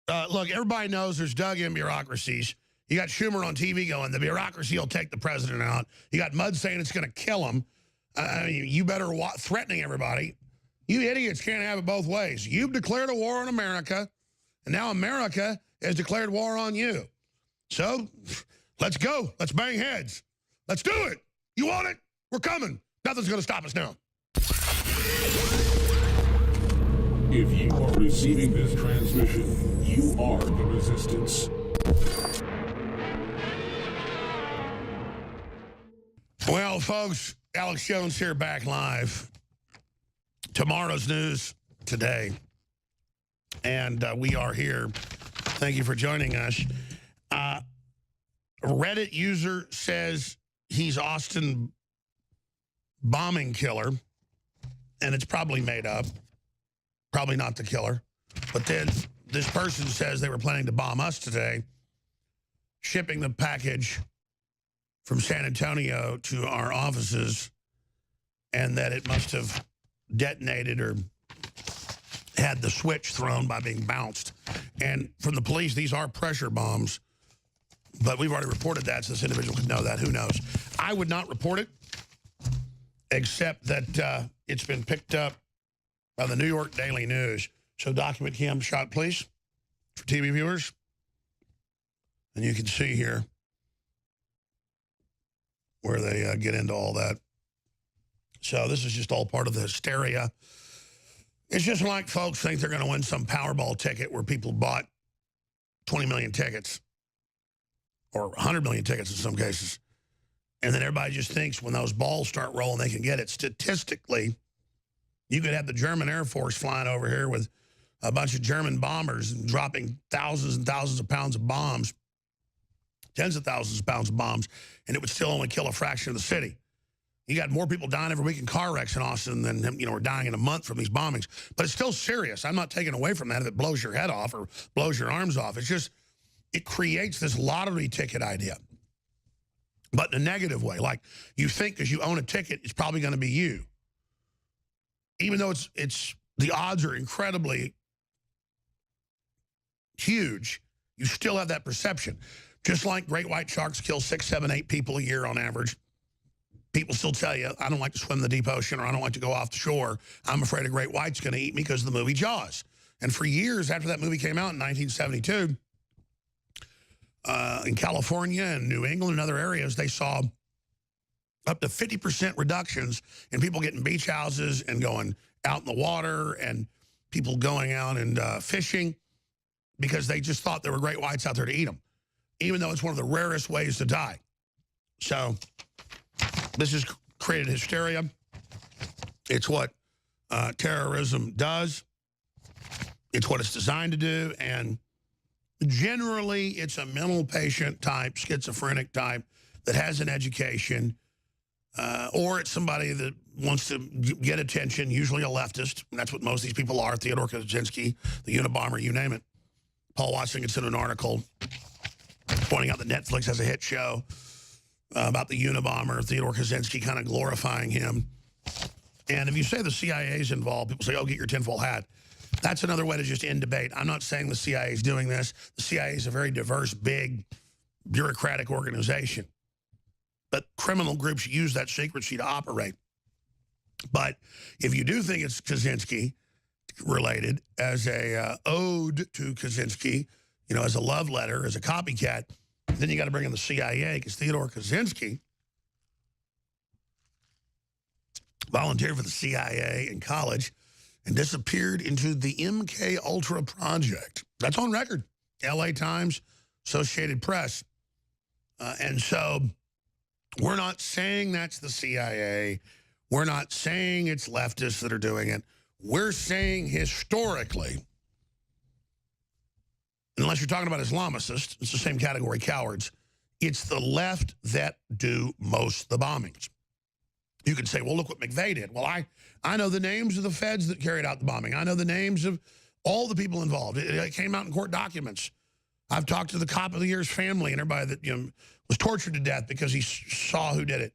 Look, everybody knows there's dug-in bureaucracies. You got Schumer on TV going, the bureaucracy will take the president out. You got Mudd saying it's going to kill him. I mean, you better threatening everybody. You idiots can't have it both ways. You've declared a war on America, and now America has declared war on you. So, let's go. Let's bang heads. Let's do it. You want it? We're coming. Nothing's going to stop us now. If you are receiving this transmission, you are the resistance. Well, folks, Alex Jones here, back live. Tomorrow's news today. And we are here. Thank you for joining us. A Reddit user says he's Austin bombing killer, and it's probably made up. Probably not the killer. But then this person says they were planning to bomb us today, shipping the package from San Antonio to our offices, and that it must have detonated or had the switch thrown by being bounced. And from the police, these are pressure bombs, but we've already reported that, so this individual could know that. Who knows? I would not report it, except that it's been picked up by the New York Daily News. So document cam shot, please, for TV viewers. And you can see here where they get into all that. So this is just all part of the hysteria. It's just like folks think they're going to win some Powerball ticket where people bought 20 million tickets or 100 million tickets in some cases. And then everybody just thinks when those balls start rolling, they can get it. Statistically, you could have the German Air Force flying over here with a bunch of German bombers and dropping thousands and thousands of pounds of bombs, tens of thousands of pounds of bombs, and it would still only kill a fraction of the city. You got more people dying every week in car wrecks in Austin than, are dying in a month from these bombings. But it's still serious. I'm not taking away from that if it blows your head off or blows your arms off. It's just, it creates this lottery ticket idea. But in a negative way. Like, you think because you own a ticket, it's probably going to be you. Even though it's the odds are incredibly huge, you still have that perception. Just like great white sharks kill 6, 7, 8 people a year on average, people still tell you, I don't like to swim the deep ocean, or I don't like to go off the shore. I'm afraid a great white's going to eat me because of the movie Jaws. And for years after that movie came out in 1972, in California and New England and other areas, they saw up to 50% reductions in people getting beach houses and going out in the water, and people going out and fishing because they just thought there were great whites out there to eat them, even though it's one of the rarest ways to die. So this has created hysteria. It's what terrorism does. It's what it's designed to do. And generally, it's a mental patient type, schizophrenic type that has an education, or it's somebody that wants to get attention, usually a leftist. And that's what most of these people are. Theodore Kaczynski, the Unabomber, you name it. Paul Watson sent an article pointing out that Netflix has a hit show about the Unabomber, Theodore Kaczynski, kind of glorifying him. And if you say the CIA is involved, people say, oh, get your tinfoil hat. That's another way to just end debate. I'm not saying the CIA is doing this. The CIA is a very diverse, big, bureaucratic organization. But criminal groups use that secrecy to operate. But if you do think it's Kaczynski related, as a ode to Kaczynski, as a love letter, as a copycat, then you got to bring in the CIA, because Theodore Kaczynski volunteered for the CIA in college and disappeared into the MK Ultra project. That's on record. LA Times, Associated Press. And so we're not saying that's the CIA. We're not saying it's leftists that are doing it. We're saying historically, unless you're talking about Islamicists, it's the same category, cowards, it's the left that do most of the bombings. You could say, well, look what McVeigh did. Well, I know the names of the feds that carried out the bombing. I know the names of all the people involved. It came out in court documents. I've talked to the cop of the year's family and everybody that was tortured to death because he saw who did it.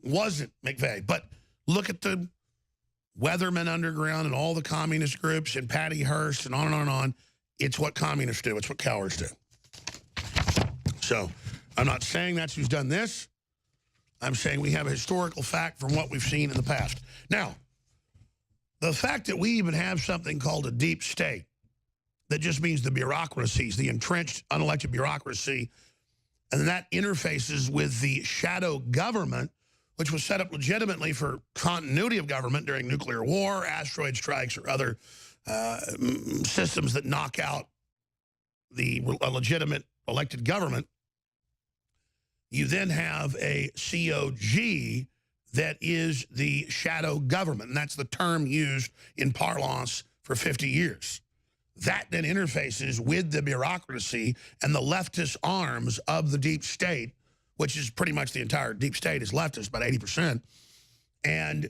It wasn't McVeigh. But look at the Weatherman Underground and all the communist groups and Patty Hearst and on and on and on. It's what communists do. It's what cowards do. So I'm not saying that's who's done this. I'm saying we have a historical fact from what we've seen in the past. Now, the fact that we even have something called a deep state, that just means the bureaucracies, the entrenched, unelected bureaucracy, and that interfaces with the shadow government, which was set up legitimately for continuity of government during nuclear war, asteroid strikes, or other systems that knock out the legitimate elected government. You then have a COG that is the shadow government, and that's the term used in parlance for 50 years. That then interfaces with the bureaucracy and the leftist arms of the deep state, which is pretty much the entire deep state is leftist, about 80%. And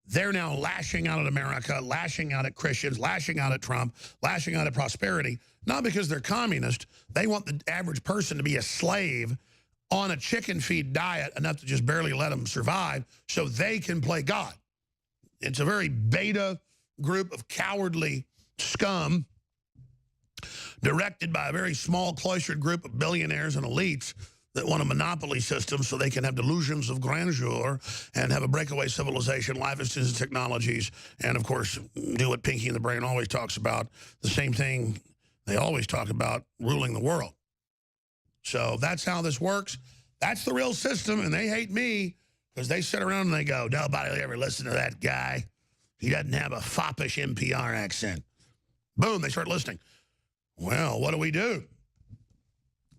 they're now lashing out at America, lashing out at Christians, lashing out at Trump, lashing out at prosperity, not because they're communist. They want the average person to be a slave on a chicken feed diet enough to just barely let them survive so they can play God. It's a very beta group of cowardly scum directed by a very small cloistered group of billionaires and elites that want a monopoly system so they can have delusions of grandeur and have a breakaway civilization, life as technologies, and, of course, do what Pinky and the Brain always talks about, the same thing they always talk about, ruling the world. So that's how this works. That's the real system, and they hate me because they sit around and they go, nobody will ever listen to that guy. He doesn't have a foppish NPR accent. Boom, they start listening. Well, what do we do?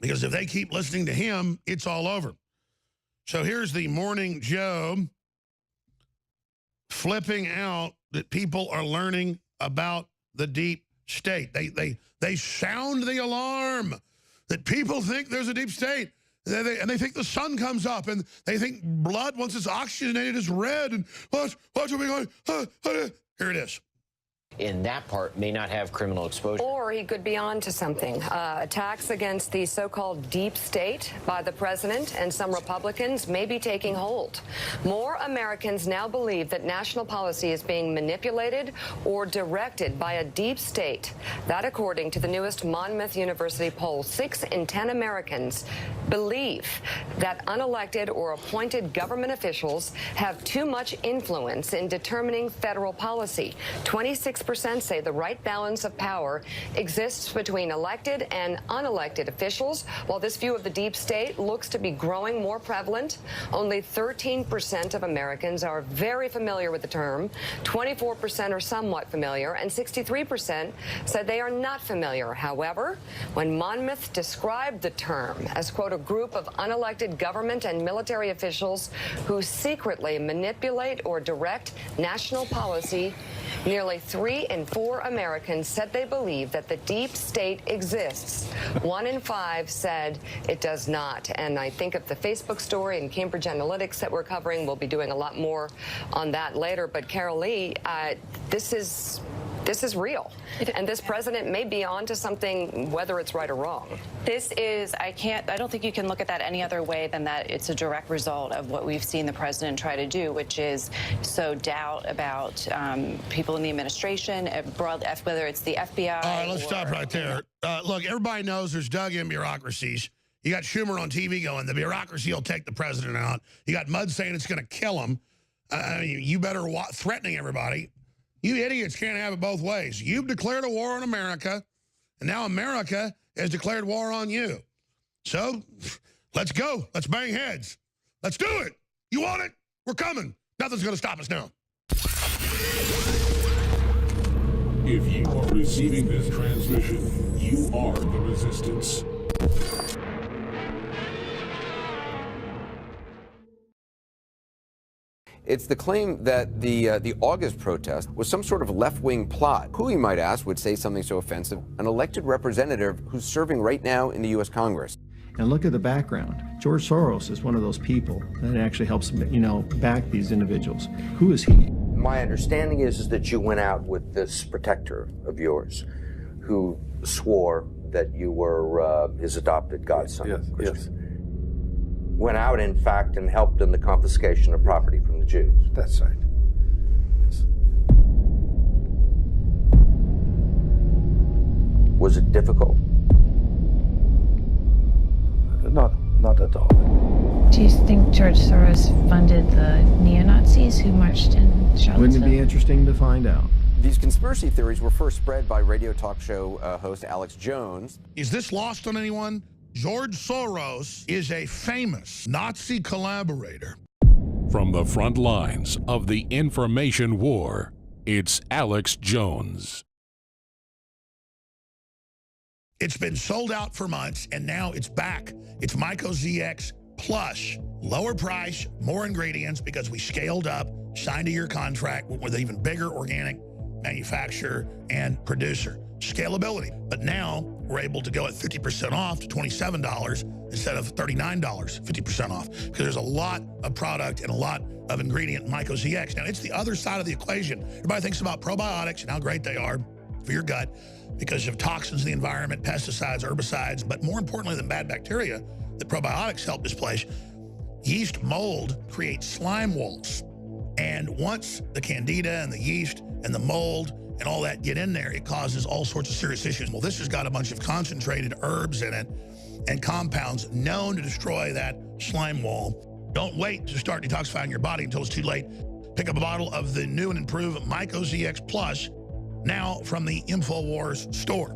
Because if they keep listening to him, it's all over. So here's the Morning Joe flipping out that people are learning about the deep state. They sound the alarm that people think there's a deep state. And they think the sun comes up, and they think blood, once it's oxygenated, is red. And what are we going? Here it is. In that part may not have criminal exposure. Or he could be on to something. Attacks against the so-called deep state by the president and some Republicans may be taking hold. More Americans now believe that national policy is being manipulated or directed by a deep state. That, according to the newest Monmouth University poll, 6 in 10 Americans believe that unelected or appointed government officials have too much influence in determining federal policy. 26% say the right balance of power exists between elected and unelected officials. While this view of the deep state looks to be growing more prevalent, only 13% of Americans are very familiar with the term, 24% are somewhat familiar, and 63% said they are not familiar. However, when Monmouth described the term as, quote, a group of unelected government and military officials who secretly manipulate or direct national policy, nearly 3 in 4 Americans said they believe that the deep state exists. 1 in 5 said it does not. And I think of the Facebook story and Cambridge Analytics that we're covering, we'll be doing a lot more on that later. But Carol Lee, this is real. And this president may be on to something, whether it's right or wrong. This is, I don't think you can look at that any other way than that it's a direct result of what we've seen the president try to do, which is sow doubt about people in the administration, whether it's the FBI. All right, let's stop right there. Look, everybody knows there's dug-in bureaucracies. You got Schumer on TV going, the bureaucracy will take the president out. You got Mudd saying it's going to kill him. You better threatening everybody. You idiots can't have it both ways. You've declared a war on America, and now America has declared war on you. So let's go. Let's bang heads. Let's do it. You want it? We're coming. Nothing's going to stop us now. If you are receiving this transmission, you are the resistance. It's the claim that the August protest was some sort of left-wing plot. Who, you might ask, would say something so offensive? An elected representative who's serving right now in the U.S. Congress. And look at the background. George Soros is one of those people that actually helps, back these individuals. Who is he? My understanding is that you went out with this protector of yours who swore that you were his adopted godson. Yes. Went out, in fact, and helped in the confiscation of property from the Jews. That's right. Yes. Was it difficult? Not at all. Do you think George Soros funded the neo-Nazis who marched in Charlottesville? Wouldn't it be interesting to find out? These conspiracy theories were first spread by radio talk show host Alex Jones. Is this lost on anyone? George Soros is a famous Nazi collaborator. From the front lines of the information war, it's Alex Jones. It's been sold out for months, and now it's back. It's MycoZX Plus. Lower price, more ingredients, because we scaled up, signed a year contract with an even bigger organic manufacturer and producer. Scalability. But now we're able to go at 50% off to $27 instead of $39, 50% off. Because there's a lot of product and a lot of ingredient in MycoZX. Now, it's the other side of the equation. Everybody thinks about probiotics and how great they are for your gut because of toxins in the environment, pesticides, herbicides, but more importantly than bad bacteria that probiotics help displace, yeast mold creates slime walls. And once the candida and the yeast and the mold and all that get in there, it causes all sorts of serious issues. Well, this has got a bunch of concentrated herbs in it and compounds known to destroy that slime wall. Don't wait to start detoxifying your body until it's too late. Pick up a bottle of the new and improved MycoZX Plus now from the Infowars store.